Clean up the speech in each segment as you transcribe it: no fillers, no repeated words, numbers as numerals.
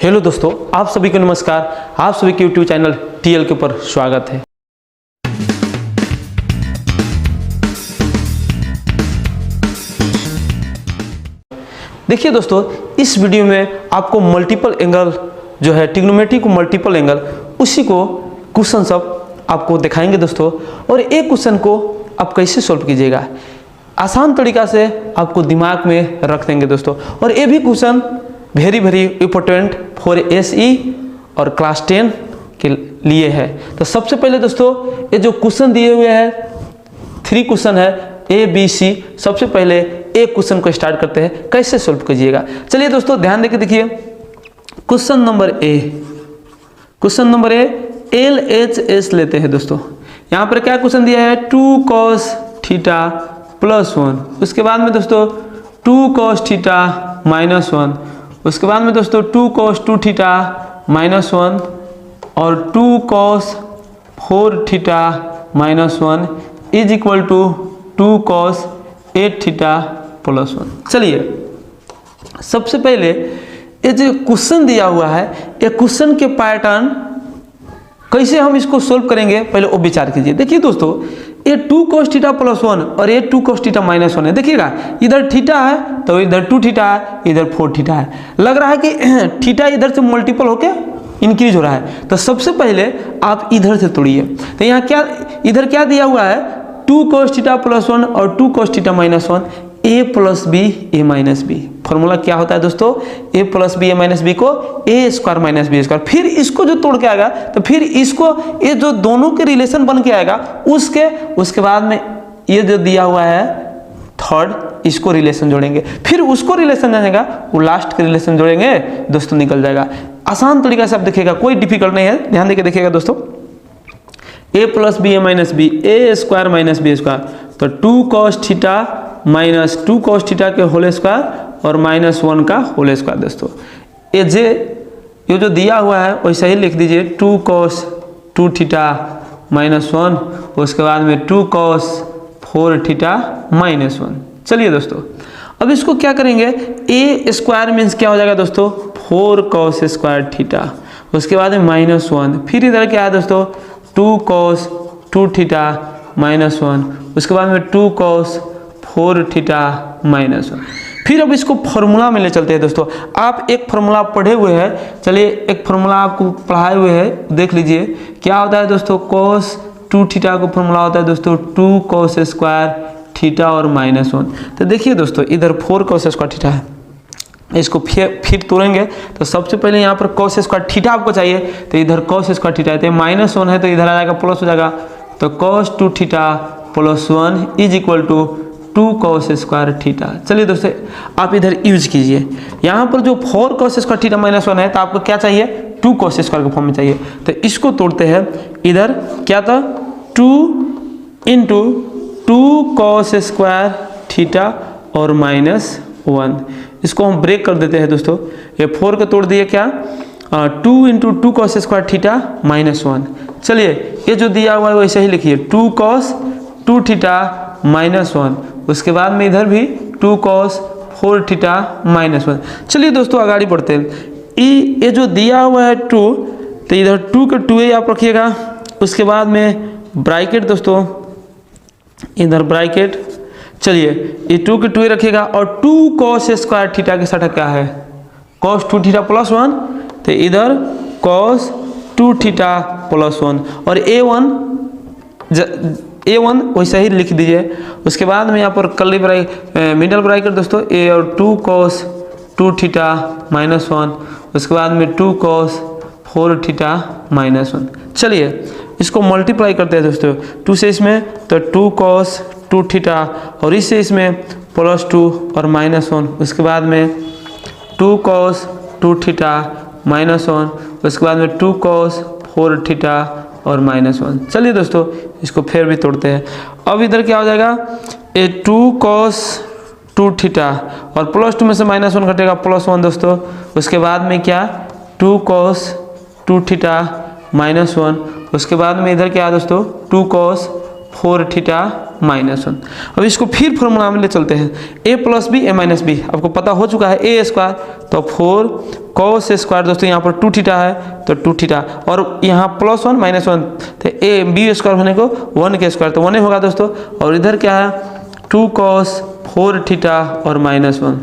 Hello दोस्तों, आप सभी को नमस्कार। आप सभी के यूट्यूब चैनल टीएल के ऊपर स्वागत है। देखिए दोस्तों, इस वीडियो में आपको मल्टीपल एंगल जो है ट्रिग्नोमेट्री को मल्टीपल एंगल उसी को क्वेश्चन सब आपको दिखाएंगे दोस्तों। और एक क्वेश्चन को आप कैसे सॉल्व कीजिएगा आसान तरीका से आपको दिमाग में रख देंगे दोस्तों। और ये भी क्वेश्चन वेरी इम्पोर्टेंट फॉर एसई और क्लास 10 के लिए है। तो सबसे पहले दोस्तों, ये जो क्वेश्चन दिए हुए हैं 3 क्वेश्चन है ए बी सी। सबसे पहले एक क्वेश्चन को स्टार्ट करते हैं, कैसे सॉल्व कीजिएगा। चलिए दोस्तों ध्यान देके देखिए। Question number A L H S लेते हैं दोस्तों। यहाँ पर क्या क्वेश्चन दिया है 2 cos थीटा प्लस 1। उसके बाद में दोस्तों 2 cos थीटा माइनस 1। उसके बाद में दोस्तों 2 cos 2 थीटा माइनस 1 और 2 cos 4 theta minus 1 is equal to 2 cos 8 theta plus 1। चलिए सबसे पहले ये जो क्वेश्चन दिया हुआ है, ये क्वेश्चन के पैटर्न कैसे हम इसको सोल्व करेंगे पहले वो विचार कीजिए। देखिए दोस्तों, ये 2 cos थीटा प्लस 1 और ये 2 cos थीटा माइनस 1 है। देखिएगा इधर थीटा है तो इधर 2 थीटा है, इधर 4 थीटा है। लग रहा है कि थीटा इधर से मल्टीपल होके इंक्रीज हो रहा है। तो सबसे पहले आप इधर से तोड़िए। तो यहाँ क्या इधर क्या दिया हुआ है 2 cos थीटा प्लस 1 और 2 cos थीटा माइनस 1 ए प्लस बी ए माइनस बी। फॉर्मूला क्या होता है दोस्तों, ए प्लस बी ए माइनस बी को ए स्क्वायर माइनस बी स्क्वायर। फिर इसको जो तोड़ के आएगा तो फिर इसको ये जो दोनों के रिलेशन बन के आएगा उसके बाद में ये जो दिया हुआ है थर्ड, इसको रिलेशन जोड़ेंगे। फिर उसको रिलेशन जाएगा, वो लास्ट के रिलेशन जोड़ेंगे दोस्तों, निकल जाएगा। आसान तरीका से आप देखिएगा, कोई डिफिकल्ट नहीं है। ध्यान देके देखिएगा दोस्तों, ए प्लस बी ए माइनस बी ए स्क्वायर माइनस बी स्क्वायर। तो 2 cos theta minus 2 cos theta के होल स्क्वायर और माइनस 1 का होल स्क्वायर दोस्तों। ये जो दिया हुआ है वैसे ही लिख दीजिए 2 cos 2 थीटा माइनस 1। उसके बाद में 2 cos 4 थीटा माइनस 1। चलिए दोस्तों अब इसको क्या करेंगे, ए स्क्वायर मीन्स क्या हो जाएगा दोस्तों 4 cos स्क्वायर थीटा। उसके बाद में माइनस 1। फिर इधर क्या है दोस्तों 2 cos 2 थीटा माइनस 1। उसके बाद में 2 cos 4 थीटा माइनस 1। फिर अब इसको फॉर्मूला में ले चलते हैं दोस्तों। आप एक फॉर्मूला पढ़े हुए हैं, चलिए एक फॉर्मूला आपको पढ़ाए हुए हैं, देख लीजिए क्या होता है दोस्तों। cos 2 थीटा को फॉर्मूला होता है दोस्तों 2 cos स्क्वायर थीटा और माइनस 1। तो देखिए दोस्तों इधर 4 cos स्क्वायर थीटा है, इसको फिर तोड़ेंगे। तो सबसे पहले यहाँ पर cos स्क्वायर थीटा आपको चाहिए, तो इधर cos स्क्वायर थीटा है तो माइनस 1 है तो इधर आ जाएगा प्लस हो जाएगा। तो cos 2 theta plus 1 is equal to 2 cos square theta. चलिए दोस्तों आप इधर यूज कीजिए। यहाँ पर जो 4 cos स्क्वायर थीटा माइनस 1 है तो आपको क्या चाहिए 2 cos स्क्वायर के फॉर्म में चाहिए। तो इसको तोड़ते हैं। इधर क्या था 2 इंटू 2 cos स्क्वायर थीटा और माइनस 1। इसको हम ब्रेक कर देते हैं दोस्तों। ये 4 को तोड़ दिए क्या 2 into 2 cos square theta minus 1। चलिए ये जो दिया हुआ है वैसे ही लिखिए 2 cos 2 थीटा माइनस 1। उसके बाद में इधर भी 2 cos 4 थीटा माइनस 1। चलिए दोस्तों आगे बढ़ते हैं। ये जो दिया हुआ है 2, तो इधर 2 के 2 ही आप रखिएगा। उसके बाद में ब्रैकेट दोस्तों, इधर ब्रैकेट। चलिए ये 2 के 2 ही रखिएगा और 2 cos स्क्वायर थीटा के साथ क्या है cos 2 थीटा प्लस 1। तो इधर cos 2 थीटा प्लस 1 और A1 वैसे ही लिख दीजिए। उसके बाद में यहाँ पर कर्ली मिडल ब्रैकेट दोस्तों ए और 2 cos 2 थीटा माइनस 1। उसके बाद में 2 cos 4 थीटा माइनस 1। चलिए इसको मल्टीप्लाई करते हैं दोस्तों 2 से इसमें, तो 2 cos 2 थीटा और इससे इसमें प्लस 2 और माइनस 1। उसके बाद में 2 cos 2 थीटा माइनस 1। उसके बाद में 2 cos 4 थीटा और माइनस 1। चलिए दोस्तों इसको फिर भी तोड़ते हैं। अब इधर क्या हो जाएगा ये 2 cos 2 थीटा और प्लस 2 में से माइनस 1 घटेगा प्लस 1 दोस्तों। उसके बाद में क्या 2 cos 2 थीटा माइनस 1। उसके बाद में इधर क्या है दोस्तों 2 cos 4 थीटा -1। अब इसको फिर फॉर्मूला में ले चलते हैं, a plus b a minus b, आपको पता हो चुका है a स्क्वायर, तो 4 cos स्क्वायर दोस्तों यहाँ पर 2 थीटा है तो 2 थीटा, और यहाँ +1 -1 तो a b स्क्वायर होने को 1 के स्क्वायर तो 1 होगा दोस्तों, और इधर क्या है 2 cos 4 थीटा और -1।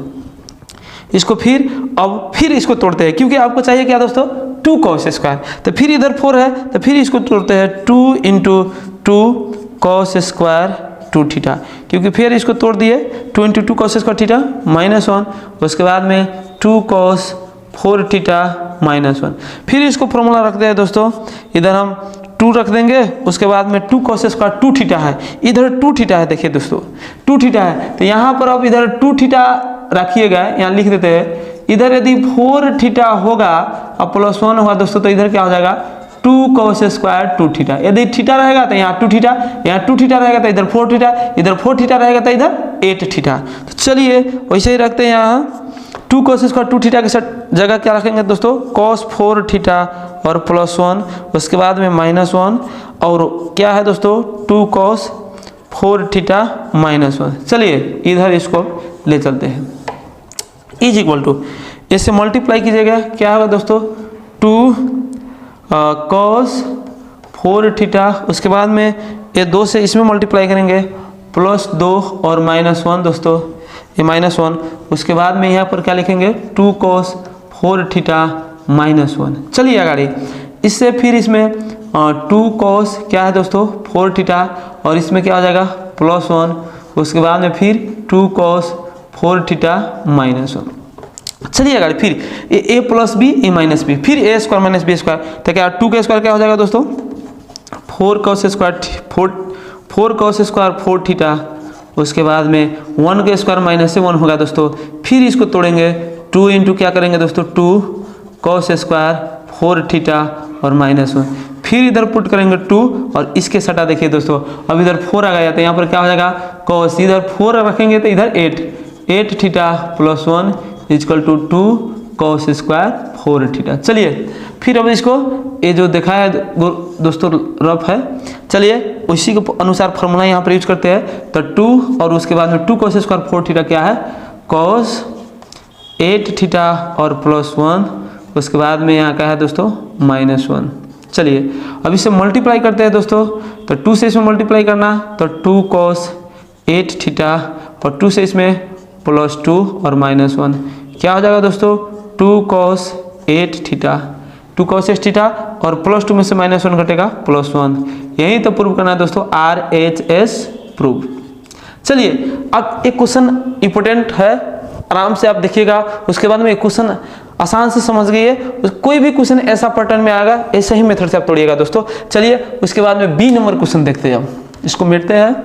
इसको फिर इसको तोड़ते हैं, क्योंकि आपको चाहिए क्या दोस्तों 2 cos स्क्वायर, तो फिर इधर 4 है तो फिर इसको तोड़ते हैं 2 × 2 cos स्क्वायर 2 थीटा, क्योंकि फिर इसको तोड़ दिए 2 × 2 cos स्क्वायर थीटा -1, उसके बाद में 2 cos 4 थीटा -1। फिर इसको फॉर्मूला रखते हैं दोस्तों, इधर हम 2 रख देंगे, उसके बाद में 2 cos स्क्वायर 2 थीटा है, इधर 2 थीटा है, देखिए दोस्तों 2 थीटा है, तो यहाँ पर अब इधर 2 थीटा रखिएगा, यहाँ लिख देते हैं, इधर यदि 4 थीटा होगा और +1 होगा दोस्तों, तो इधर क्या हो जाएगा 2 cos स्क्वायर 2 थीटा, यदि थीटा रहेगा तो यहाँ 2 थीटा, यहाँ 2 थीटा रहेगा तो इधर 4 थीटा, इधर 4 थीटा रहेगा तो इधर 8 थीटा। तो चलिए वैसे ही रखते हैं, यहाँ 2 cos स्क्वायर 2 थीटा के जगह क्या रखेंगे दोस्तों cos 4 थीटा और +1, उसके बाद में -1, और क्या है दोस्तों 2 cos 4 थीटा -1। चलिए इधर इसको ले चलते हैं, इज इक्वल टू, इससे मल्टीप्लाई कीजिएगा, क्या होगा दोस्तों 2 cos 4 थीटा, उसके बाद में ये 2 से इसमें मल्टीप्लाई करेंगे +2 और -1 दोस्तों, ये -1, उसके बाद में यहाँ पर क्या लिखेंगे 2 cos 4 थीटा -1। चलिए आगे, इससे फिर इसमें 2 cos क्या है दोस्तों 4 थीटा, और इसमें क्या हो जाएगा +1, उसके बाद में फिर 2 cos 4 थीटा -1। चलिए आगे, फिर a plus b a minus b, फिर a स्क्वायर -b स्क्वायर, तो क्या 2 का स्क्वायर क्या हो जाएगा दोस्तों 4 cos स्क्वायर 4 थीटा, उसके बाद में 1 के स्क्वायर -1 होगा दोस्तों, फिर इसको तोड़ेंगे 2 × क्या करेंगे दोस्तों 2 cos स्क्वायर 4 थीटा और -1, फिर इधर पुट करेंगे 2, और इसके सटा देखिए दोस्तों, अब इधर 4 आ गया, तो यहाँ पर क्या हो जाएगा cos, इधर 4 रखेंगे तो इधर 8 थीटा +1 = 2 cos स्क्वायर 4 थीटा। चलिए फिर अब इसको, ये जो देखा है दोस्तों रफ है, चलिए उसी के अनुसार फॉर्मूला यहाँ पर यूज करते हैं, तो 2 और उसके बाद में 2 cos स्क्वायर 4 थीटा क्या है cos 8 थीटा और +1, उसके बाद में यहाँ क्या है दोस्तों -1। चलिए अब इसे मल्टीप्लाई करते हैं दोस्तों, तो 2 से इसमें मल्टीप्लाई करना, तो 2 cos 8 थीटा और 2 से इसमें +2 और -1, क्या हो जाएगा दोस्तों 2 cos 8 थीटा, 2 cos 8 थीटा, और +2 में से -1 घटेगा +1, यही तो प्रूव करना है दोस्तों, RHS प्रूव। चलिए अब एक क्वेश्चन इंपॉर्टेंट है, आराम से आप देखिएगा, उसके बाद में एक क्वेश्चन आसान से समझ गए, कोई भी क्वेश्चन ऐसा पैटर्न में आएगा, ऐसे ही मेथड से आप तोड़िएगा दोस्तों। चलिए उसके बाद में B नंबर क्वेश्चन देखते हैं, इसको मिटते हैं।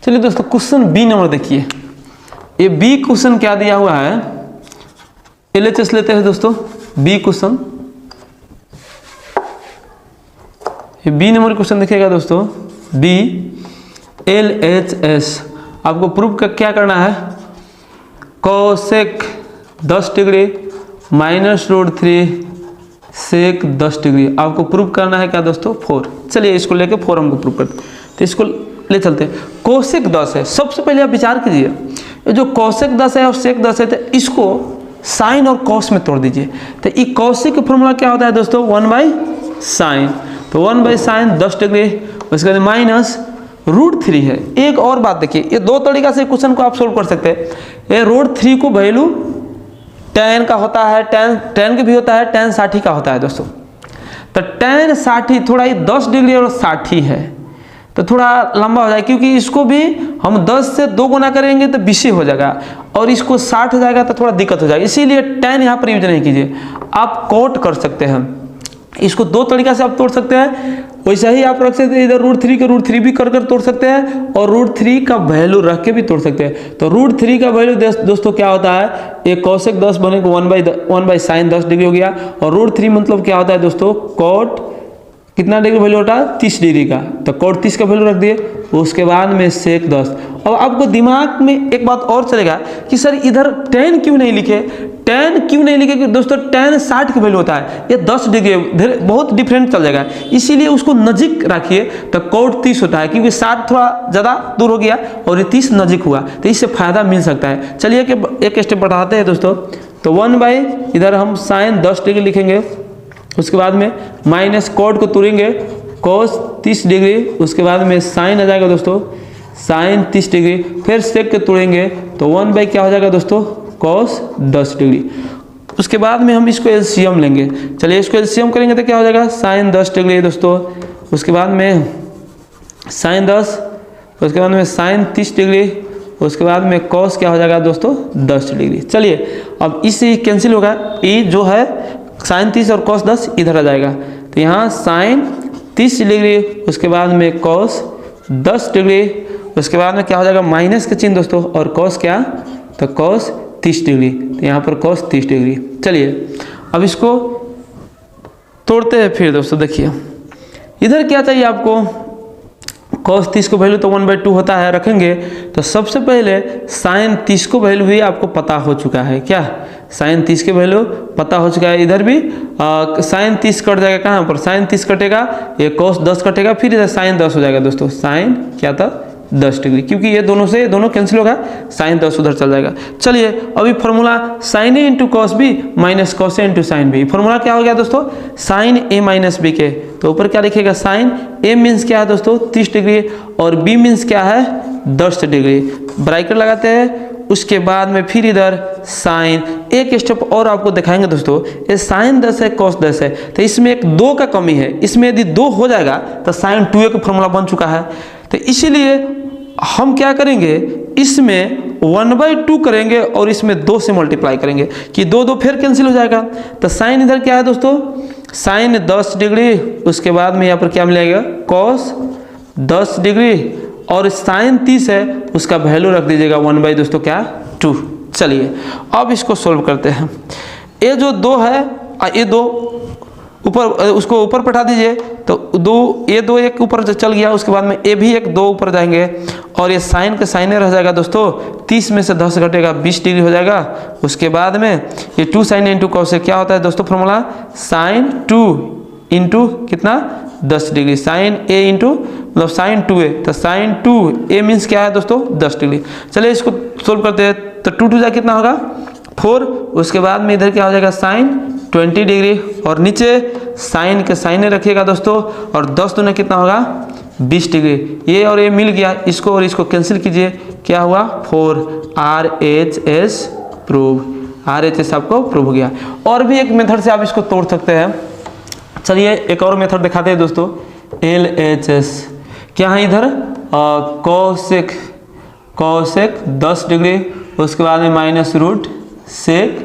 चलिए दोस्तों क्वेश्चन B नंबर देखिए, ये B क्वेश्चन क्या दिया हुआ है, LHS लेते हैं दोस्तों B क्वेश्चन, ये B नंबर क्वेश्चन देखिएगा दोस्तों B LHS, आपको प्रूफ का क्या करना है, कोसेक 10 डिग्री -√3 सेक 10 डिग्री, आपको प्रूफ करना है क्या दोस्तों 4। चलिए इसको लेके 4 हमको प्रूफ करते, तो इसको ले चलते हैं। कोसेक 10 है, सबसे पहले आप विचार कीजिए, ये जो कोसेक 10 है और सेक 10 है, तो इसको साइन और कॉस में तोड़ दीजिए, तो ये कोसेक का फॉर्मूला क्या होता है दोस्तों 1/sin, तो 1/sin 10 डिग्री, उसके बाद -√3 है। एक और बात देखिए, ये 2 तरीका से क्वेश्चन को आप सोल्व कर सकते हैं, ये √3 को वैल्यू tan का होता है, tan का भी होता है, tan 60 का होता है दोस्तों, तो tan 60 थोड़ा, ये 10 डिग्री और 60 है तो थोड़ा लंबा हो जाएगा, क्योंकि इसको भी हम 10 से 2 गुना करेंगे तो 20 हो जाएगा, और इसको 60 हो जाएगा तो थोड़ा दिक्कत हो जाएगा, इसीलिए tan यहाँ पर यूज नहीं कीजिए, आप कोट कर सकते हैं। इसको 2 तरीका से आप तोड़ सकते हैं, वैसे ही आप रख सकते हैं, इधर √3 के √3 भी कर तोड़ सकते हैं, और √3 का वैल्यू रख के भी तोड़ सकते हैं। तो √3 का वैल्यू दोस्तों क्या होता है, ये कोसेक 10 बने को 1/sin 10 डिग्री हो गया, और √3 मतलब क्या होता है दोस्तों cot कितना डिग्री वैल्यू होता है 30 डिग्री का, तो कोड 30 का वैल्यू रख दिए, उसके बाद में सेक 10। अब आपको दिमाग में एक बात और चलेगा कि सर इधर tan क्यों नहीं लिखे, tan क्यों नहीं लिखे कि दोस्तों tan 60 की वैल्यू होता है, ये 10 डिग्री बहुत डिफरेंट चल जाएगा, इसीलिए उसको नजीक रखिए, तो कोड 30 होता है क्योंकि 60 थोड़ा ज़्यादा दूर हो गया और ये 30 नजीक हुआ, तो इससे फायदा मिल सकता है। चलिए कि एक स्टेप बढ़ाते हैं दोस्तों, तो 1 इधर हम साइन 10 डिग्री लिखेंगे, उसके बाद में माइनस कोड को तोड़ेंगे cos 30 डिग्री, उसके बाद में साइन आ जाएगा दोस्तों साइन 30 डिग्री, फिर सेक के तोड़ेंगे तो 1 क्या हो जाएगा दोस्तों cos 10 डिग्री। उसके बाद में हम इसको एलसीएम लेंगे, चलिए इसको एलसीएम करेंगे तो क्या हो जाएगा साइन 10 डिग्री दोस्तों, उसके बाद में साइन 10, उसके बाद में साइन 30 डिग्री, उसके बाद में cos क्या हो जाएगा दोस्तों 10 डिग्री। चलिए अब इससे कैंसिल होगा, ये जो है साइन 30 और cos 10 इधर आ जाएगा, तो यहाँ साइन 30 डिग्री, उसके बाद में cos 10 डिग्री, उसके बाद में क्या हो जाएगा माइनस का चिन्ह दोस्तों, और cos क्या, तो cos 30 डिग्री, तो यहाँ पर cos 30 डिग्री। चलिए अब इसको तोड़ते हैं फिर दोस्तों, देखिए इधर क्या चाहिए आपको, cos 30 को वैल्यू तो 1/2 होता है, रखेंगे तो सबसे पहले साइन 30 को वैल्यू भी आपको पता हो चुका है, क्या साइन 30 के वैल्यू पता हो चुका है, इधर भी साइन 30 कट जाएगा, कहाँ पर साइन 30 कटेगा, ये cos 10 कटेगा, फिर इधर साइन 10 हो जाएगा दोस्तों, साइन क्या था 10 डिग्री, क्योंकि ये दोनों से दोनों कैंसिल होगा, साइन 10 उधर चल जाएगा। चलिए अभी formula sine A into cos B minus cos A into sine B, formula क्या हो गया दोस्तों साइन ए माइनस बी के, तो ऊपर क्या लिखेगा साइन ए मीन्स क्या है दोस्तों 30 डिग्री और बी मीन्स क्या है 10 डिग्री, ब्रैकेट लगाते हैं, उसके बाद में फिर इधर साइन, एक स्टेप और आपको दिखाएंगे दोस्तों, ये साइन 10 है cos 10 है, तो इसमें एक 2 का कमी है, इसमें यदि 2 हो जाएगा तो साइन 2a का फॉर्मूला बन चुका है, तो इसीलिए हम क्या करेंगे इसमें 1/2 करेंगे और इसमें 2 से मल्टीप्लाई करेंगे कि 2 फिर कैंसिल हो जाएगा, तो साइन इधर क्या है दोस्तों साइन 10 डिग्री, उसके बाद में यहाँ पर क्या मिलेगा cos 10 डिग्री, और साइन 30 है उसका वैल्यू रख दीजिएगा 1 दोस्तों क्या 2। चलिए अब इसको सोल्व करते हैं, ये जो 2 है ये 2 ऊपर, उसको ऊपर बैठा दीजिए, तो 2 ये 2 एक ऊपर चल गया, उसके बाद में ये भी एक 2 ऊपर जाएंगे, और ये साइन का साइन रह जाएगा दोस्तों, 30 में से 10 घटेगा 20 डिग्री हो जाएगा, उसके बाद में ये 2 साइन इंटू कॉस से क्या होता है दोस्तों फॉर्मूला साइन 2 इंटू कितना 10 डिग्री, साइन ए इंटू मतलब साइन 2a, तो साइन 2a मीन्स क्या है दोस्तों 10 डिग्री। चलिए इसको सोल्व करते हैं, तो 2 जा कितना होगा 4, उसके बाद में इधर क्या हो जाएगा साइन 20 डिग्री, और नीचे साइन के साइन रखिएगा दोस्तों, और 10 दूना कितना होगा 20 डिग्री, ये और ये मिल गया, इसको और इसको कैंसिल कीजिए, क्या हुआ 4, RHS प्रूव, RHS आपको प्रूव हो गया। और भी एक मेथड से आप इसको तोड़ सकते हैं, चलिए एक और मेथड दिखाते हैं दोस्तों, LHS क्या है इधर कोसेक 10 डिग्री, उसके बाद में माइनस रूट सेक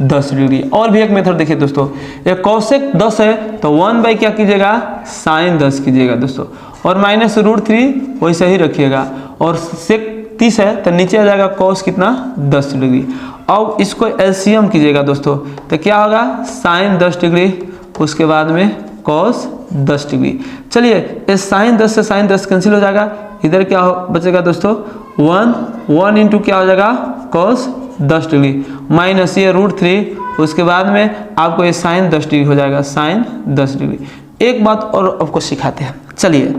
10 डिग्री। और भी एक मेथड देखिए दोस्तों, ये कोसेक 10 है तो 1 क्या कीजिएगा साइन 10 कीजिएगा दोस्तों, और माइनस रूट 3 वैसे ही रखिएगा, और सेक 30 है तो नीचे आ जाएगा कॉस कितना 10 डिग्री। अब इसको एलसीएम कीजिएगा दोस्तों, तो क्या होगा साइन 10 डिग्री, उसके बाद में कॉस 10 डिग्री। चलिए इस साइन 10 से साइन 10 कैंसिल हो जाएगा, इधर क्या बचेगा दोस्तों 1 इंटू क्या हो जाएगा कॉस 10 डिग्री माइनस ये रूट 3, उसके बाद में आपको ये साइन 10 डिग्री हो जाएगा, साइन 10 डिग्री। एक बात और आपको सिखाते हैं, चलिए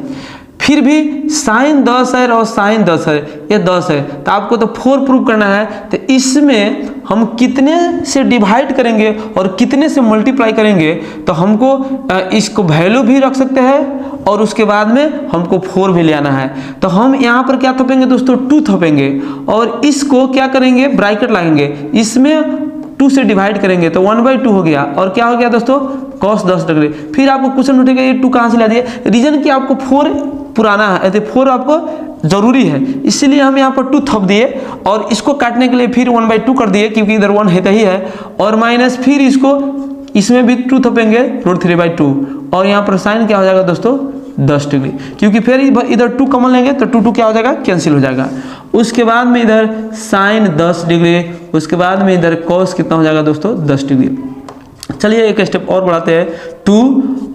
फिर भी साइन 10 है और साइन 10 है, ये 10 है तो आपको तो 4 प्रूव करना है, तो इसमें हम कितने से डिवाइड करेंगे और कितने से मल्टीप्लाई करेंगे, तो हमको इसको वैल्यू भी रख सकते हैं और उसके बाद में हमको 4 भी ले आना है। तो हम यहाँ पर क्या थपेंगे दोस्तों 2 थपेंगे, और इसको क्या करेंगे ब्रैकेट लगाएंगे, इसमें 2 से डिवाइड करेंगे तो 1/2 हो गया, और क्या हो गया दोस्तों cos 10 डिग्री। फिर आपको क्वेश्चन उठेगा ये 2 कहाँ से ला दिए, रीजन कि आपको 4 पुराना है, 4 आपको जरूरी है, इसीलिए हम यहाँ पर 2 थप दिए, और इसको काटने के लिए फिर 1/2 कर दिए क्योंकि इधर 1 है ही है, और माइनस फिर इसको इसमें भी 2 थपेंगे √3/2, और यहाँ पर साइन क्या हो जाएगा दोस्तों 10 डिग्री, क्योंकि फिर इधर 2 कॉमन लेंगे तो 2 क्या हो जाएगा कैंसिल हो जाएगा। उसके बाद में इधर साइन 10 डिग्री, उसके बाद में इधर कॉस कितना हो जाएगा दोस्तों 10 डिग्री। चलिए एक स्टेप और बढ़ाते हैं, 2।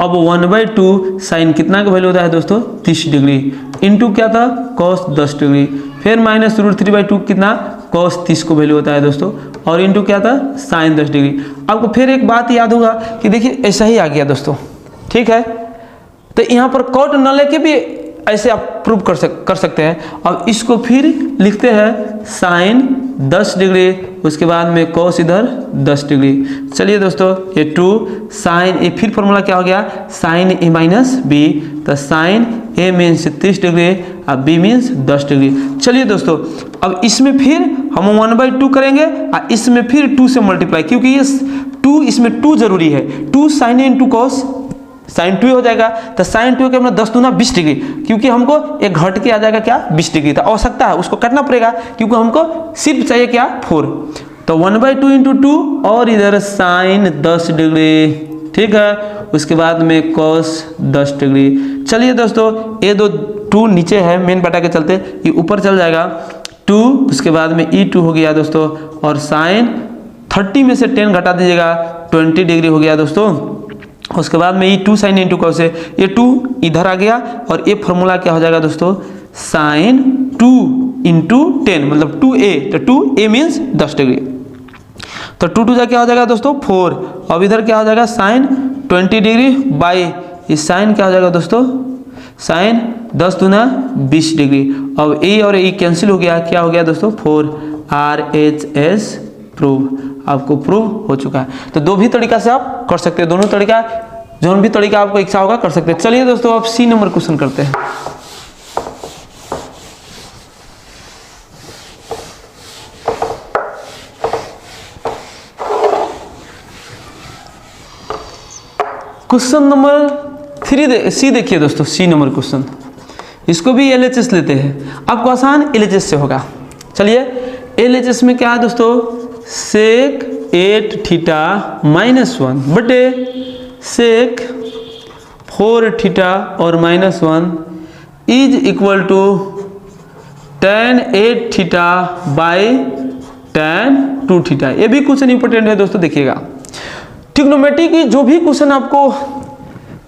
अब 1/2 साइन कितना का वैल्यू होता है दोस्तों 30 डिग्री, इंटू क्या था कॉस 10 डिग्री, फिर माइनस √3/2 कितना कॉस 30 को वैल्यू होता है दोस्तों, और इंटू क्या था साइन 10 डिग्री। आपको फिर एक बात याद होगा कि देखिए ऐसा ही आ गया दोस्तों, ठीक है। तो यहाँ पर कॉट न लेके भी ऐसे आप प्रूव कर सकते हैं। अब इसको फिर लिखते हैं साइन 10 डिग्री, उसके बाद में कॉस इधर 10 डिग्री। चलिए दोस्तों ये 2 साइन ए, फिर फॉर्मूला क्या हो गया साइन ए माइनस बी, तो साइन ए मीन्स 30 डिग्री और बी मीन्स 10 डिग्री। चलिए दोस्तों अब इसमें फिर हम 1/2 करेंगे और इसमें फिर 2 से मल्टीप्लाई, क्योंकि ये 2 इसमें 2 जरूरी है। 2 sign A into cos sine 2 हो जाएगा, तो साइन 2 के अपना 10 दूना 20 डिग्री, क्योंकि हमको एक घट के आ जाएगा क्या 20 डिग्री, तो आवश्यकता है उसको काटना पड़ेगा, क्योंकि हमको सिर्फ चाहिए क्या 4। तो 1/2 इंटू 2 और इधर साइन 10 डिग्री, ठीक है। उसके बाद में कॉस 10 डिग्री। चलिए दोस्तों ये 2 नीचे है मेन बटा के चलते, ये ऊपर चल जाएगा 2, उसके बाद में E2 हो गया दोस्तों, और साइन 30 में से 10 घटा दीजिएगा 20 डिग्री हो गया दोस्तों। उसके बाद में E2 साइन इंटू कॉस है, ये 2 इधर आ गया, और ये फॉर्मूला क्या हो जाएगा दोस्तों साइन 2 इंटू 10 मतलब 2a, तो 2a मीन्स 10 डिग्री, तो 2 जा क्या हो जाएगा दोस्तों 4। अब इधर क्या हो जाएगा साइन 20 डिग्री बाई इस साइन क्या हो जाएगा दोस्तों साइन 10 दूना 20 डिग्री। अब ए और ए कैंसिल हो गया, क्या हो गया दोस्तों 4। RHS प्रूव, आपको प्रूव हो चुका है। तो 2 भी तरीका से आप कर सकते हैं, दोनों तरीका जो भी तरीका आपको इच्छा होगा कर सकते हैं। चलिए दोस्तों अब C नंबर क्वेश्चन करते हैं। क्वेश्चन नंबर 3 C देखिए दोस्तों, C नंबर क्वेश्चन, इसको भी LHS लेते हैं, आपको आसान LHS से होगा। चलिए LHS में क्या है दोस्तों सेक 8 थीटा -1 बटे सेक 4 थीटा और -1 is equal to tan 8 theta by tan 2 theta. ये भी क्वेश्चन इंपॉर्टेंट है दोस्तों, देखिएगा ट्रिग्नोमेट्री की जो भी क्वेश्चन आपको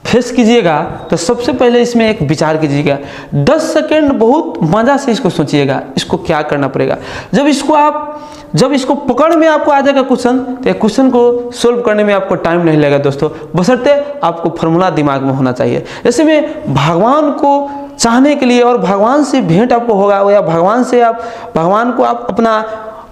फेस कीजिएगा तो सबसे पहले इसमें एक विचार कीजिएगा, 10 सेकेंड बहुत मजा से इसको सोचिएगा इसको क्या करना पड़ेगा। जब इसको पकड़ में आपको आ जाएगा क्वेश्चन, तो क्वेश्चन को सोल्व करने में आपको टाइम नहीं लगेगा दोस्तों, बशर्ते आपको फॉर्मूला दिमाग में होना चाहिए। ऐसे में भगवान को चाहने के लिए और भगवान से भेंट आपको होगा, या भगवान को आप अपना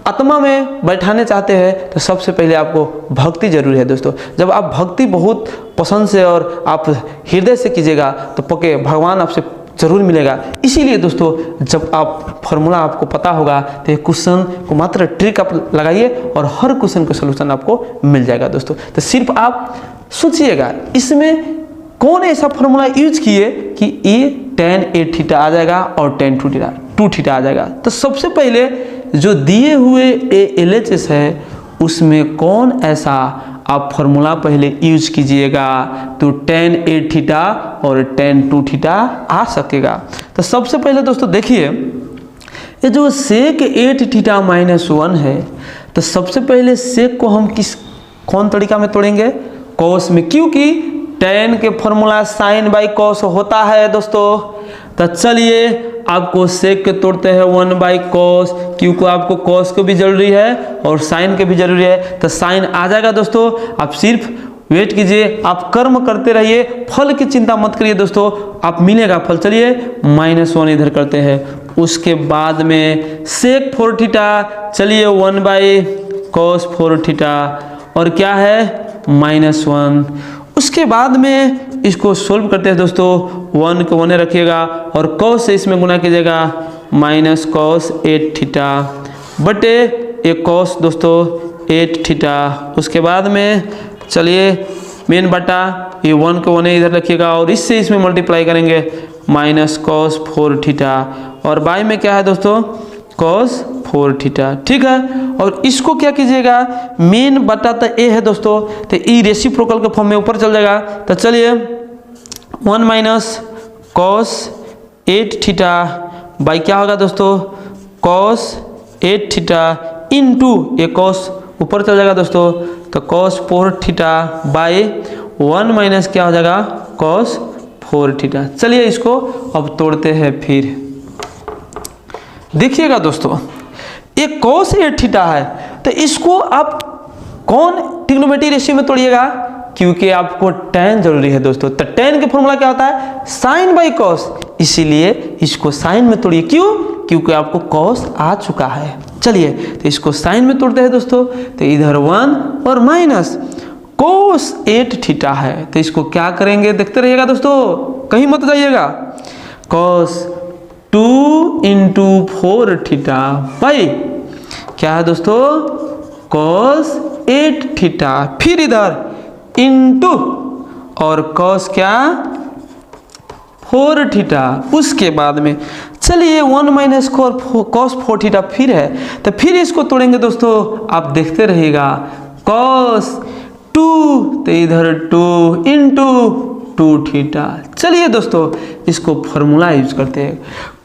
आत्मा में बैठाने चाहते हैं, तो सबसे पहले आपको भक्ति जरूरी है दोस्तों। जब आप भक्ति बहुत पसंद से और आप हृदय से कीजिएगा तो पक्के भगवान आपसे जरूर मिलेगा। इसीलिए दोस्तों जब आप फॉर्मूला आपको पता होगा तो क्वेश्चन को मात्र ट्रिक आप लगाइए और हर क्वेश्चन का सोल्यूशन आपको मिल जाएगा दोस्तों। तो सिर्फ आप सोचिएगा इसमें कौन ऐसा फॉर्मूला यूज किए कि ये tan 8 थीटा आ जाएगा और tan 2 थीटा आ जाएगा। तो सबसे पहले जो दिए हुए LHS है उसमें कौन ऐसा आप फॉर्मूला पहले यूज कीजिएगा तो tan 8 थीटा और tan 2 थीटा आ सकेगा। तो सबसे पहले दोस्तों देखिए ये जो सेक 8 थीटा -1 है, तो सबसे पहले सेक को हम कौन तरीका में तोड़ेंगे कॉस में, क्योंकि tan के फॉर्मूला साइन बाई कॉस होता है दोस्तों। तो चलिए आपको सेक के तोड़ते हैं 1/cos, क्योंकि आपको cos को भी जरूरी है और साइन के भी जरूरी है। तो साइन आ जाएगा दोस्तों, आप सिर्फ वेट कीजिए, आप कर्म करते रहिए, फल की चिंता मत करिए दोस्तों, आप मिलेगा फल। चलिए -1 इधर करते हैं, उसके बाद में सेक 4 थीटा, चलिए 1/cos 4 थीटा और क्या है -1। उसके बाद में इसको सोल्व करते हैं दोस्तों, 1 को 1 रखिएगा और cos से इसमें गुना कीजिएगा -cos 8 थीटा बटे एक cos दोस्तों 8 थीटा। उसके बाद में चलिए मेन बटा ये 1 को 1 इधर रखिएगा और इससे इसमें मल्टीप्लाई करेंगे -cos 4 थीटा और बाई में क्या है दोस्तों cos 4 थीटा, ठीक है। और इसको क्या कीजिएगा मेन बटा तो ए है दोस्तों, तो ई रेसिप्रोकल के फॉर्म में ऊपर चल जाएगा। तो चलिए 1 - cos 8 थीटा बाई क्या होगा दोस्तों cos 8 थीटा इंटू ए cos ऊपर चल जाएगा दोस्तों, तो cos 4 थीटा बाई 1 माइनस क्या हो जाएगा cos 4 थीटा। चलिए इसको अब तोड़ते हैं। फिर देखिएगा दोस्तों, एक cos 8 थीटा है, तो इसको आप कौन ट्रिग्नोमेट्री रेशियो में तोड़िएगा, क्योंकि आपको tan जरूरी है दोस्तों। तो tan का फॉर्मूला क्या होता है, साइन बाई cos, इसीलिए इसको साइन में तोड़िए। क्यों, क्योंकि आपको cos आ चुका है। चलिए तो इसको साइन में तोड़ते हैं दोस्तों। तो इधर 1 और माइनस cos 8 थीटा है, तो इसको क्या करेंगे देखते रहिएगा दोस्तों, कहीं मत जाइएगा। cos 2 इंटू 4 थीटा बाई क्या है दोस्तों cos 8 थीटा, फिर इधर इंटू और cos क्या 4 थीटा। उसके बाद में चलिए 1 माइनस cos 4 थीटा फिर है, तो फिर इसको तोड़ेंगे दोस्तों, आप देखते रहिएगा। cos 2 तो इधर 2 इंटू 2 थीटा। चलिए दोस्तों इसको फॉर्मूला यूज करते हैं।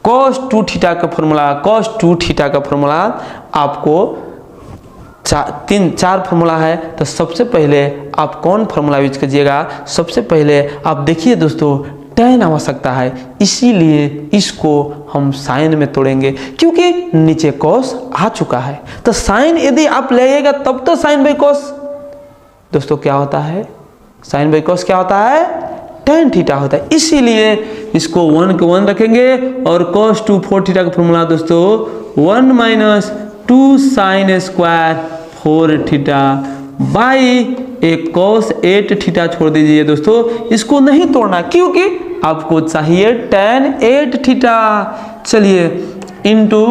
cos 2 थीटा का फॉर्मूला, cos 2 थीटा का फॉर्मूला आपको 4 फॉर्मूला है। तो सबसे पहले आप कौन फॉर्मूला यूज कीजिएगा, सबसे पहले आप देखिए दोस्तों tan आवश्यकता है, इसीलिए इसको हम साइन में तोड़ेंगे, क्योंकि नीचे cos आ चुका है। तो साइन यदि आप लेगा तब तो साइन बाई cos दोस्तों क्या होता है, साइन बाई cos क्या होता है, tan थीटा होता है। इसीलिए इसको 1 को 1 रखेंगे और cos 2 4 थीटा का फॉर्मूला दोस्तों 1 minus 2 sine square 4 theta by एक cos 8 थीटा छोड़ दीजिए दोस्तों, इसको नहीं तोड़ना क्योंकि आपको चाहिए tan 8 थीटा। चलिए इंटू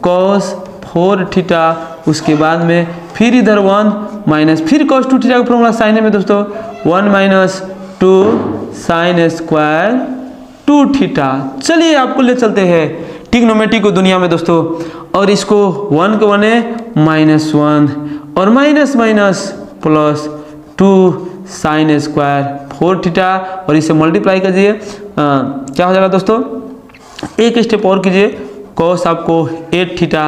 cos 4 थीटा, उसके बाद में फिर इधर 1 माइनस फिर cos 2 थीटा का फॉर्मूला साइन में दोस्तों 1 माइनस 2 साइन स्क्वायर 2 थीटा। चलिए आपको ले चलते हैं ट्रिग्नोमेट्री को दुनिया में दोस्तों, और इसको 1 को 1 है माइनस 1 और minus minus plus 2 sine square 4 theta, और इसे मल्टीप्लाई कीजिए क्या हो जाएगा दोस्तों, एक स्टेप और कीजिए, cos आपको 8 थीटा,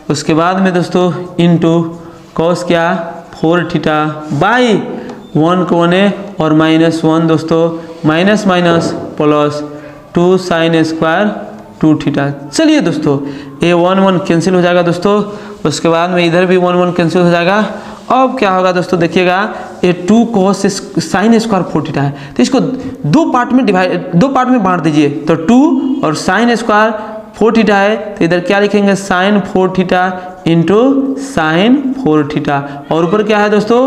उसके बाद में दोस्तों इंटू cos क्या 4 थीटा बाई 1 को 1 है और माइनस 1 दोस्तों minus minus plus 2 sine square 2 theta. चलिए दोस्तों ये 1 1 कैंसिल हो जाएगा दोस्तों, उसके बाद में इधर भी 1 1 कैंसिल हो जाएगा। अब क्या होगा दोस्तों देखिएगा, ये 2 cos साइन स्क्वायर 4 थीटा है, तो इसको दो पार्ट में बांट दीजिए। तो 2 और साइन स्क्वायर 4 थीटा है, तो इधर क्या लिखेंगे sine 4 theta into sine 4 theta, और ऊपर क्या है दोस्तों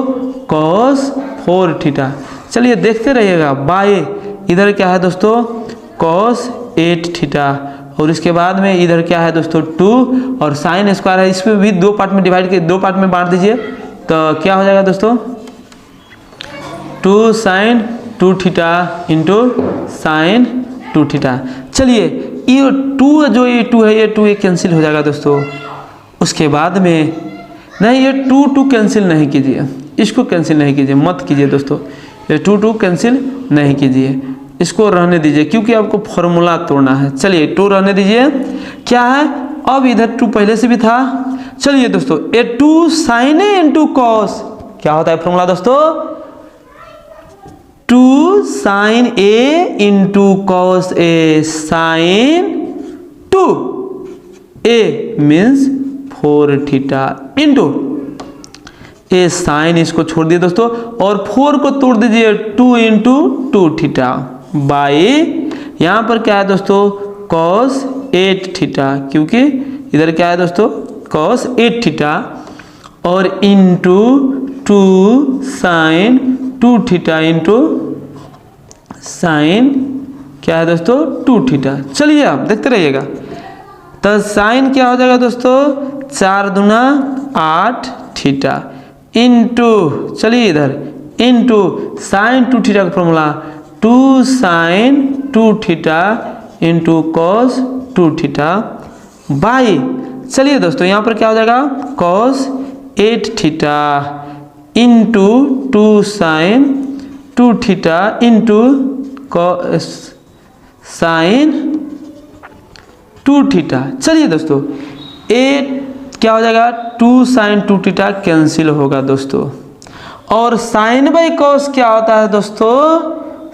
cos 4 थीटा। चलिए देखते रहिएगा बाय इधर क्या है दोस्तों cos 8 थीटा, और इसके बाद में इधर क्या है दोस्तों 2 और साइन स्क्वायर है, इसमें भी दो पार्ट में डिवाइड के दो पार्ट में बांट दीजिए। तो क्या हो जाएगा दोस्तों 2 sine 2 theta into sine 2 theta. चलिए ये 2 जो ये 2 है ये कैंसिल हो जाएगा दोस्तों। उसके बाद में नहीं ये 2 कैंसिल नहीं कीजिए, इसको कैंसिल नहीं कीजिए, मत कीजिए दोस्तों, ये 2 कैंसिल नहीं कीजिए, इसको रहने दीजिए क्योंकि आपको फॉर्मूला तोड़ना है। चलिए 2 रहने दीजिए, क्या है अब इधर 2 पहले से भी था। चलिए दोस्तों ये 2 साइन ए इंटू कॉस क्या होता है फॉर्मूला दोस्तों 2 sign A into cos A sign 2 a means 4 theta into A sign, इसको छोड़ दिए दोस्तों और 4 को तोड़ दीजिए 2 इंटू 2 थीटा बाई यहाँ पर क्या है दोस्तों cos 8 थीटा, क्योंकि इधर क्या है दोस्तों cos 8 थीटा और into 2 sine 2 theta into sine क्या है दोस्तों 2 थीटा। चलिए आप देखते रहिएगा, तो साइन क्या हो जाएगा दोस्तों 4 दूना 8 थीटा इंटू चलिए इधर इंटू साइन 2 थीटा का formula 2 sine 2 theta into cos 2 theta by चलिए दोस्तों यहाँ पर क्या हो जाएगा cos 8 theta into 2 sine 2 theta into sine 2 theta. चलिए दोस्तों ए क्या हो जाएगा 2 साइन 2 थीटा कैंसिल होगा दोस्तों, और साइन बाई कॉस क्या होता है दोस्तों?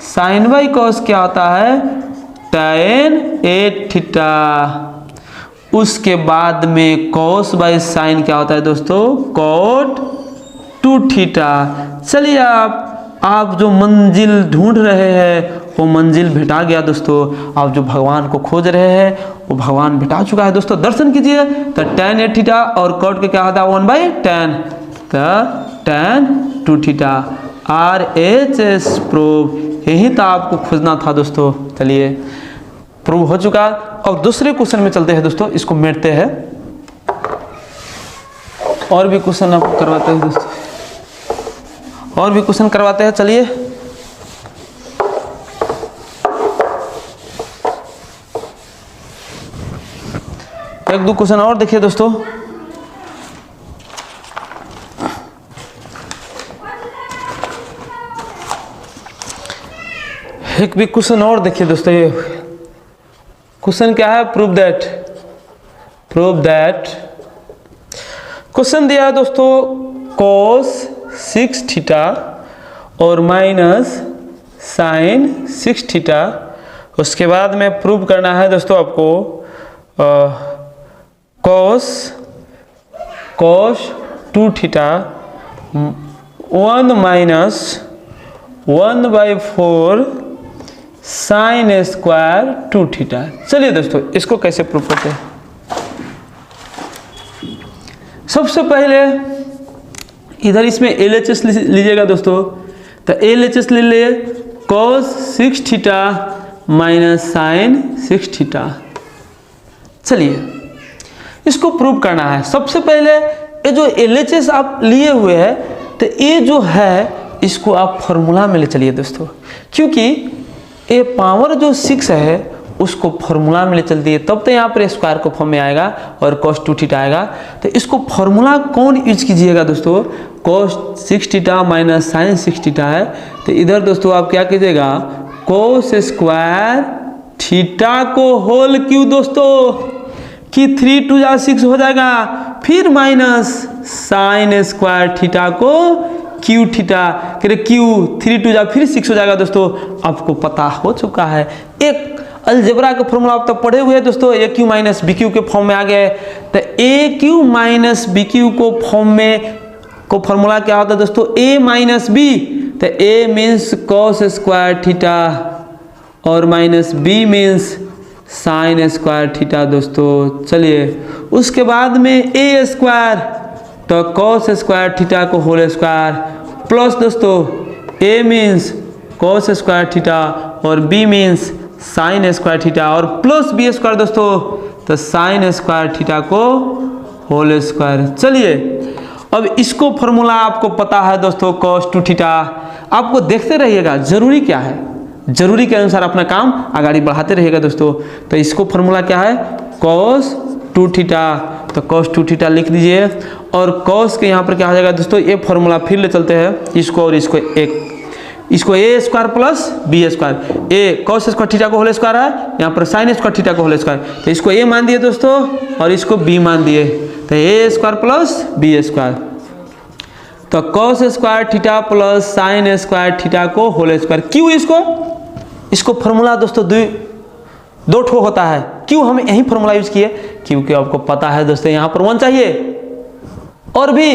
साइन बाई कॉस क्या होता है? tan a theta. उसके बाद में कॉस बाई साइन क्या होता है दोस्तों? cot 2 theta. चलिए आप जो मंजिल ढूंढ रहे हैं वो मंजिल भेटा गया दोस्तों। आप जो भगवान को खोज रहे हैं वो भगवान भेटा चुका है दोस्तों। दर्शन कीजिए। तो tan a थीटा और cot के क्या होता है? 1/tan। तो tan 2 थीटा। RHS prove. यही तो आपको खोजना था दोस्तों। चलिए प्रूव हो चुका। अब दूसरे क्वेश्चन में चलते हैं दोस्तों। इसको मिटते हैं और भी क्वेश्चन आप करवाते हैं दोस्तों, और भी क्वेश्चन करवाते हैं। चलिए एक दो क्वेश्चन और देखिए दोस्तों। एक भी क्वेश्चन और देखिए दोस्तों। ये क्वेश्चन क्या है? प्रूव दैट क्वेश्चन दिया है दोस्तों cos 6 थीटा और माइनस साइन 6 थीटा। उसके बाद में प्रूव करना है दोस्तों आपको cos 2 theta 1 minus 1/4 sine square 2 theta. चलिए दोस्तों इसको कैसे प्रूव करते हैं। सबसे पहले इधर इसमें LHS लीजिएगा दोस्तों। तो LHS ले लिए cos 6 theta minus sine 6 theta. चलिए इसको प्रूव करना है। सबसे पहले ये जो LHS आप लिए हुए हैं तो ये जो है इसको आप फॉर्मूला में ले चलिए दोस्तों, क्योंकि ये पावर जो 6 है उसको फॉर्मूला में ले चलती है तब तो यहाँ पर स्क्वायर को फॉर्म में आएगा और cos 2 थीटा आएगा। तो इसको फॉर्मूला कौन यूज कीजिएगा दोस्तों? cos 6 theta minus sine 6 theta है। तो इधर दोस्तों आप क्या कीजिएगा? cos स्क्वायर थीटा को होल क्यों दोस्तों कि 3 2 6 हो जाएगा, फिर माइनस साइन स्क्वायर थीटा को क्यू थीटा करे क्यू 3 2 फिर 6 हो जाएगा दोस्तों। आपको पता हो चुका है। एक अलजेब्रा का फॉर्मूला आप तो पढ़े हुए हैं दोस्तों। A cube minus b cube के फॉर्म में आ गए। तो a cube minus b cube को फॉर्म में को फॉर्मूला क्या होता है दोस्तों? A minus b. तो a means cos square theta और minus b means sine square theta दोस्तों। चलिए उसके बाद में ए स्क्वायर तो cos स्क्वायर थीटा को होल स्क्वायर प्लस दोस्तों a means cos square theta और b means sine square theta और प्लस b स्क्वायर दोस्तों तो साइन स्क्वायर थीटा को होल स्क्वायर। चलिए अब इसको फॉर्मूला आपको पता है दोस्तों cos 2 थीटा। आपको देखते रहिएगा, जरूरी क्या है, जरूरी के अनुसार अपना काम आगे बढ़ाते रहिएगा दोस्तों। तो इसको फॉर्मूला क्या है? cos 2 theta. तो cos 2 थीटा लिख दीजिए और cos के यहाँ पर क्या हो जाएगा दोस्तों? ये फॉर्मूला फिर ले चलते हैं इसको और इसको इसको a square plus b square. a cos square theta को होल स्क्वायर है, यहाँ पर साइन स्क्वायर थीटा को होल स्क्वायर। तो इसको a मान दिए दोस्तों और इसको b मान दिए। तो a square plus b square. तो cos square theta plus sine square theta को होल स्क्वायर। क्यों इसको फॉर्मूला दोस्तों दो ठो होता है। क्यों हम यही फॉर्मूला यूज किए? क्योंकि आपको पता है दोस्तों यहाँ पर 1 चाहिए और भी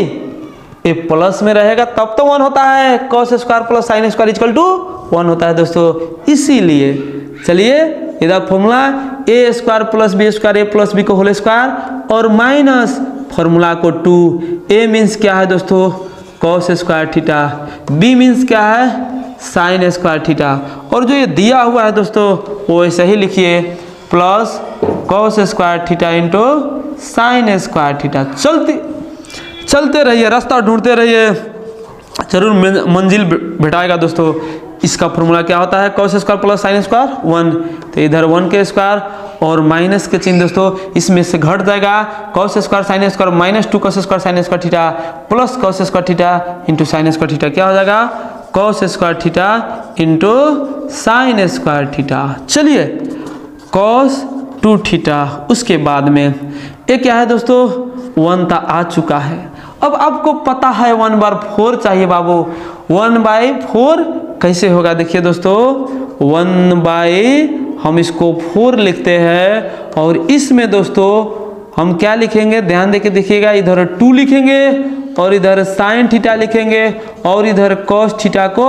ये प्लस में रहेगा तब तो 1 होता है। cos square plus sine square equal to 1 होता है दोस्तों। इसीलिए चलिए इधर formula a square plus b square a plus b को होल स्क्वायर और माइनस फॉर्मूला को 2। ए मीन्स क्या है दोस्तों? cos square theta. B means क्या है? Sine square theta. और जो ये दिया हुआ है दोस्तों वो ऐसे ही लिखिए plus cos square theta into sign square theta. चलते रहिए, रास्ता ढूंढते रहिए, जरूर मंजिल भेटाएगा दोस्तों। इसका फॉर्मूला क्या होता है? cos square plus sine square 1। तो इधर 1 के स्क्वायर और माइनस के चिन्ह दोस्तों इसमें से घट जाएगा। cos square sine square minus 2 cos square sine square theta plus cos square theta into sign square theta क्या हो जाएगा? cos square theta into sign square theta. चलिए cos 2 थीटा। उसके बाद में ये क्या है दोस्तों? 1 आ चुका है। अब आपको पता है 1/4 चाहिए बाबू। 1/4 कैसे होगा? देखिए दोस्तों, 1 हम इसको 4 लिखते हैं और इसमें दोस्तों हम क्या लिखेंगे? ध्यान देके देखिएगा, इधर 2 लिखेंगे और इधर साइन थीटा लिखेंगे और इधर कॉस थीटा को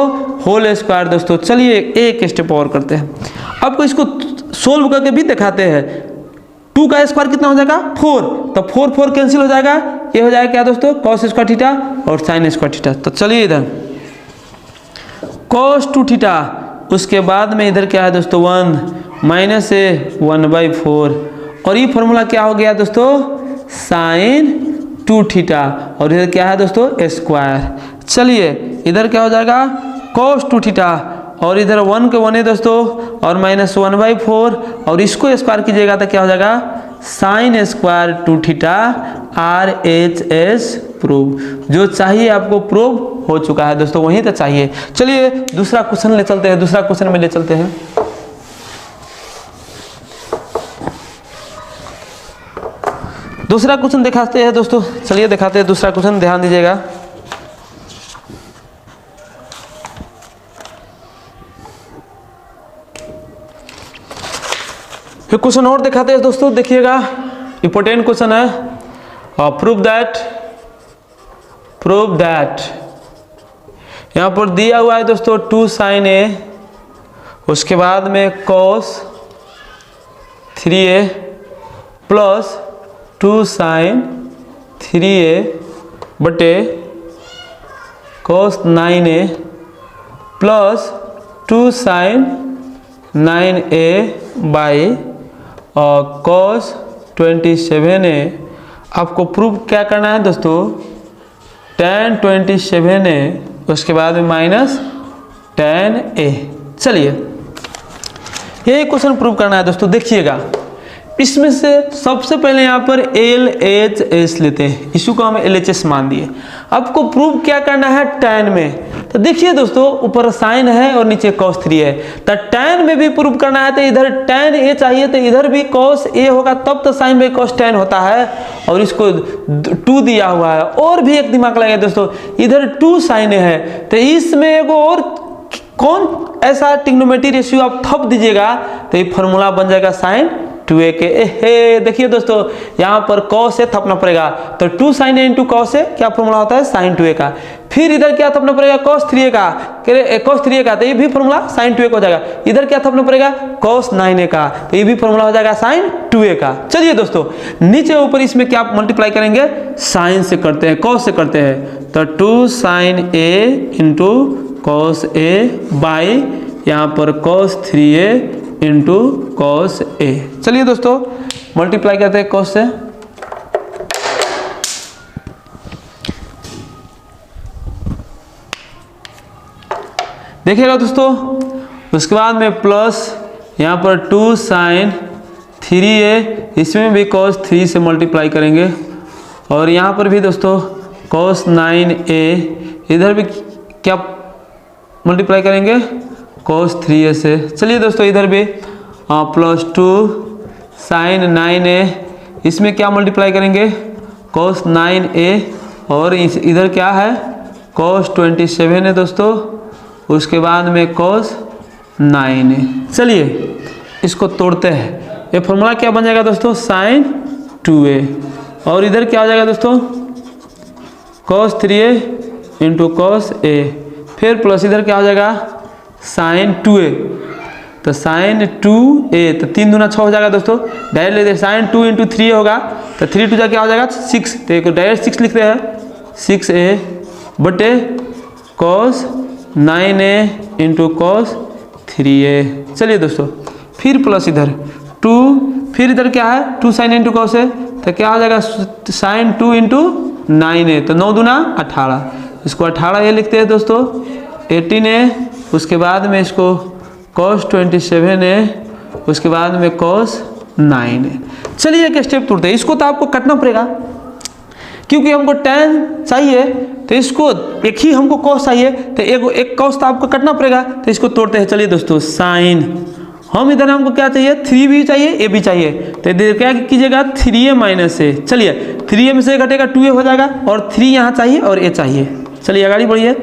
होल स्क्वायर। दोस्तों चलिए एक स्टेप और करते हैं, आपको इसको सोल्व करके भी दिखाते हैं। 2 का स्क्वायर कितना हो जाएगा? 4, तो 4 कैंसिल हो जाएगा, ये हो जाएगा क्या दोस्तों? कॉस स्क्वायर थीटा और साइन स्क्वायर थीटा। तो चलिए इधर कॉस 2 थीटा, उसके बाद में इधर क्या है दोस्तों? 1 माइनस 1/4 और ये फॉर्मूला क्या हो गया दोस्तों? साइन 2 थीटा और इधर क्या है दोस्तों? स्क्वायर। चलिए इधर क्या हो जाएगा? cos 2 थीटा और इधर 1 के 1 है दोस्तों और माइनस 1/4 और इसको स्क्वायर कीजिएगा तो क्या हो जाएगा? Sine square 2 theta RHS prove. जो चाहिए आपको प्रूव हो चुका है दोस्तों, वहीं तो चाहिए। चलिए दूसरा क्वेश्चन ले चलते हैं, दूसरा क्वेश्चन में ले चलते हैं। दूसरा क्वेश्चन दिखाते हैं दोस्तों, चलिए दिखाते हैं दूसरा क्वेश्चन, ध्यान दीजिएगा। फिर क्वेश्चन और दिखाते हैं दोस्तों, देखिएगा इंपॉर्टेंट क्वेश्चन है। प्रूव दैट यहाँ पर दिया हुआ है दोस्तों 2 sin A, उसके बाद में cos 3A plus 2 sin 3A बटे cos 9A plus 2 sin 9A by cos 27A। आपको प्रूव क्या करना है दोस्तों? tan 27A उसके बाद में माइनस tan A। चलिए यही क्वेश्चन प्रूव करना है दोस्तों। देखिएगा इसमें से सबसे पहले यहाँ पर LHS लेते हैं, इसी को हम LHS मान दिए। आपको प्रूव क्या करना है? tan में। तो देखिए दोस्तों ऊपर साइन है और नीचे cos 3 है, तो tan में भी प्रूव करना है तो इधर tan A चाहिए, तो इधर भी cos A होगा, तब तो साइन में cos tan होता है और इसको 2 दिया हुआ है। और भी एक दिमाग लगाए दोस्तों, इधर 2 sin A है तो इसमें एगो और कौन ऐसा ट्रिग्नोमेट्री रेशियो आप थप दीजिएगा तो ये फॉर्मूला बन जाएगा साइन 2A के। देखिए दोस्तों यहाँ पर cos A थपना पड़ेगा, तो 2 sin A into cos A क्या फॉर्मूला होता है? साइन 2A का। फिर इधर क्या थपना पड़ेगा? cos 3A का, cos 3A का, तो ये भी फॉर्मूला साइन 2A का हो जाएगा। इधर क्या थपना पड़ेगा? cos 9A का, तो ये भी फॉर्मूला हो जाएगा साइन 2A का। चलिए दोस्तों नीचे ऊपर इसमें क्या मल्टीप्लाई करेंगे? साइन से करते हैं, cos से करते हैं, तो 2 sin A into cos A by यहाँ पर cos 3A into cos A। चलिए दोस्तों मल्टीप्लाई करते हैं cos से, देखिएगा दोस्तों। उसके बाद में प्लस यहाँ पर 2 sin 3A, इसमें भी cos 3 से मल्टीप्लाई करेंगे और यहाँ पर भी दोस्तों cos 9A, इधर भी क्या मल्टीप्लाई करेंगे? cos 3A से। चलिए दोस्तों इधर भी प्लस 2 sin 9A, इसमें क्या मल्टीप्लाई करेंगे? cos 9A और इधर क्या है? cos 27 है दोस्तों, उसके बाद में cos 9A। चलिए इसको तोड़ते हैं, ये फॉर्मूला क्या बन जाएगा दोस्तों? साइन 2A और इधर क्या हो जाएगा दोस्तों? cos 3A into cos A, फिर प्लस इधर क्या हो जाएगा? साइन 2A, तो साइन 2A, तो 3 दूना 6 हो जाएगा दोस्तों। डायरेक्ट लेते साइन 2 इंटू 3 होगा, तो 3 2 क्या हो जाएगा? 6, तो डायरेक्ट 6 लिखते हैं, 6A बटे cos 9A into cos 3A। चलिए दोस्तों फिर प्लस इधर 2, फिर इधर क्या है? 2 sin इंटू cos A, तो क्या हो जाएगा? साइन 2 इंटू 9A, तो 9 दूना 18, इसको 18A लिखते हैं दोस्तों, 18A, उसके बाद में इसको cos 27A, उसके बाद में cos 9A। चलिए एक स्टेप तोड़ते हैं, इसको तो आपको कटना पड़ेगा क्योंकि हमको tan चाहिए, तो इसको एक ही हमको cos चाहिए, तो एक cos तो आपको कटना पड़ेगा, तो इसको तोड़ते हैं। चलिए दोस्तों साइन हम इधर हमको क्या चाहिए, 3 भी चाहिए, ए भी चाहिए, तो इधर क्या कीजिएगा, 3a माइनस ए। चलिए 3a में से घटेगा 2a हो जाएगा, और 3 यहाँ चाहिए और a चाहिए। चलिए आगे बढ़िए,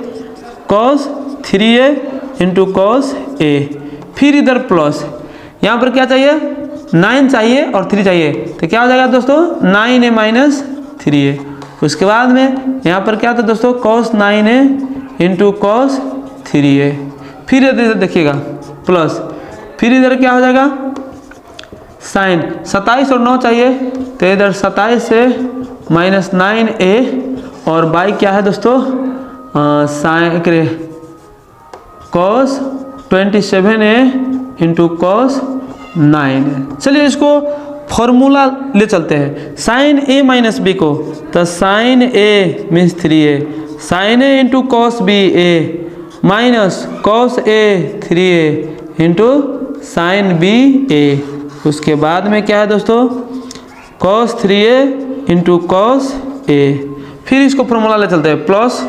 cos 3a into cos A, फिर इधर प्लस, यहाँ पर क्या चाहिए, 9 चाहिए और 3 चाहिए, तो क्या हो जाएगा दोस्तों, 9a माइनस 3a। उसके बाद में यहाँ पर क्या था दोस्तों, cos 9a into cos 3a, फिर इधर देखिएगा प्लस, फिर इधर क्या हो जाएगा, साइन 27 और 9 चाहिए, तो इधर 27 से माइनस 9a, और बाई क्या है दोस्तों, sine cos 27a into cos 9a। चलिए इसको फॉर्मूला ले चलते हैं, साइन a माइनस बी को, तो sine a means 3a, sine a into cos b a minus cos a 3a into sine b a। उसके बाद में क्या है दोस्तों, cos 3a into cos a, फिर इसको फॉर्मूला ले चलते हैं, plus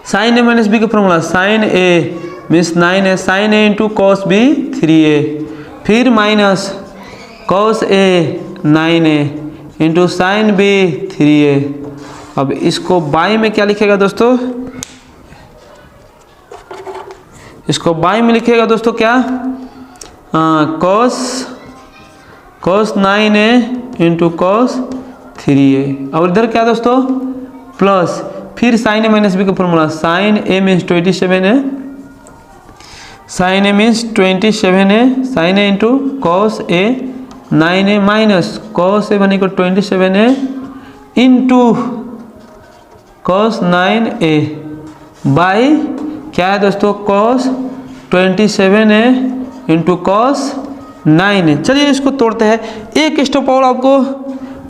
sine a minus B का formula, sine a means 9a, sine a into cos B 3a, फिर minus cos a 9a into sine B 3a। अब इसको बाई में क्या लिखेगा दोस्तों, इसको बाई में लिखेगा दोस्तों क्या, cos 9a into cos 3a, और इधर क्या दोस्तों प्लस, फिर साइन a माइनस बी का formula, sine a means 27a, sine a means 27a, sine a into cos a 9a minus cos a बनेगा 27a into cos 9a by क्या है दोस्तों, cos 27a into cos 9a। चलिए इसको तोड़ते हैं, एक स्टेप और आपको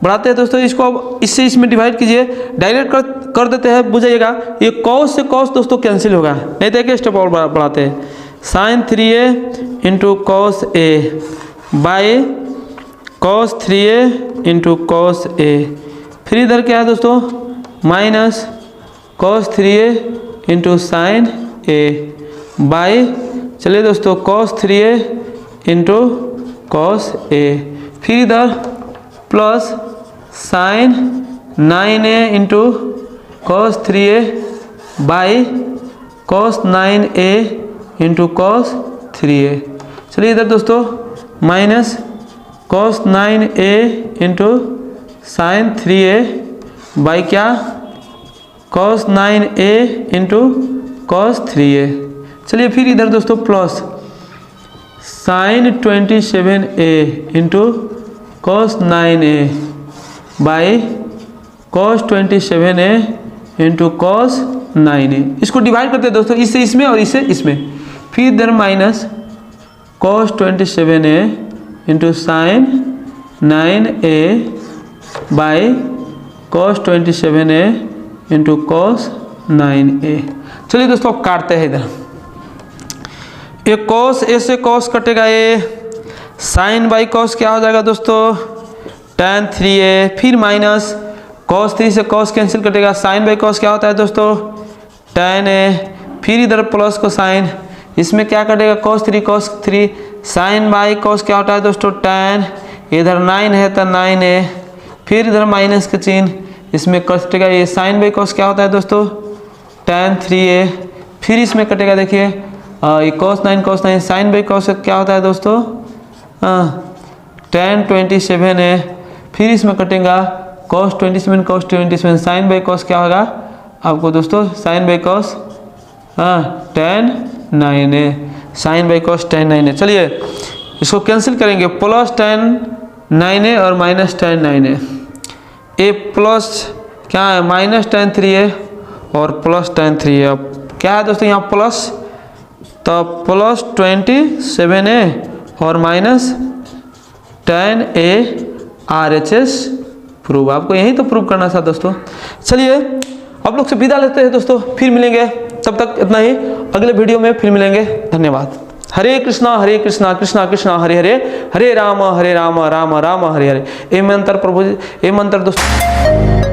बढ़ाते हैं दोस्तों, इसको अब इससे इसमें डिवाइड कीजिए, डायरेक्ट कर देते हैं, बुझाइएगा, ये कॉस से कॉस दोस्तों कैंसिल होगा, नहीं तो एक स्टेप और बढ़ाते हैं, sine 3a into cos a by cos 3a into cos a, फिर इधर क्या है दोस्तों, minus cos 3a into sine a by, चलिए दोस्तों cos 3a into cos a, फिर इधर plus sine 9a into cos 3a by cos 9a into cos 3a। चलिए इधर दोस्तों minus cos 9a into sine 3a by क्या, cos 9a into cos 3a। चलिए फिर इधर दोस्तों plus sign 27a into cos 9a by cos 27a into cos 9a। इसको divide करते हैं दोस्तों, इससे इसमें और इससे इसमें, फिर इधर minus cos 27a into sine 9a by cos 27a into cos 9a। चलिए दोस्तों काटते हैं, इधर ये कॉस ए से कॉस कटेगा, ये साइन बाई कॉस क्या हो जाएगा दोस्तों, tan 3a, फिर माइनस कॉस 3 से कॉस कैंसिल कटेगा, साइन बाई कॉस क्या होता है दोस्तों, tan a, फिर इधर प्लस को साइन, इसमें क्या कटेगा, cos 3 साइन बाई कॉस क्या होता है दोस्तों, tan, इधर 9 है तो 9a, फिर इधर माइनस का चिन्ह, इसमें कटेगा, ये साइन बाई कॉस क्या होता है दोस्तों, tan 3a, फिर इसमें कटेगा, देखिए ये cos 9 साइन बाई कॉस क्या होता है दोस्तों, tan 27a, फिर इसमें कटेगा cos 27 साइन बाई कॉस क्या होगा आपको दोस्तों, sine by cos tan 9a, sine by cos tan 9a। चलिए इसको कैंसिल करेंगे, प्लस tan 9a और माइनस tan 9a, ए प्लस क्या है माइनस tan 3a और प्लस tan 3a। अब क्या है दोस्तों यहाँ प्लस, तो प्लस 27a और minus tan a RHS prove, आपको यही तो प्रूव करना था दोस्तों। चलिए आप लोग से विदा लेते हैं दोस्तों, फिर मिलेंगे, तब तक इतना ही, अगले वीडियो में फिर मिलेंगे, धन्यवाद। हरे कृष्णा कृष्णा कृष्णा हरे हरे, हरे राम राम राम राम हरे हरे। ये मंत्र प्रभु, ये मंत्र दोस्तों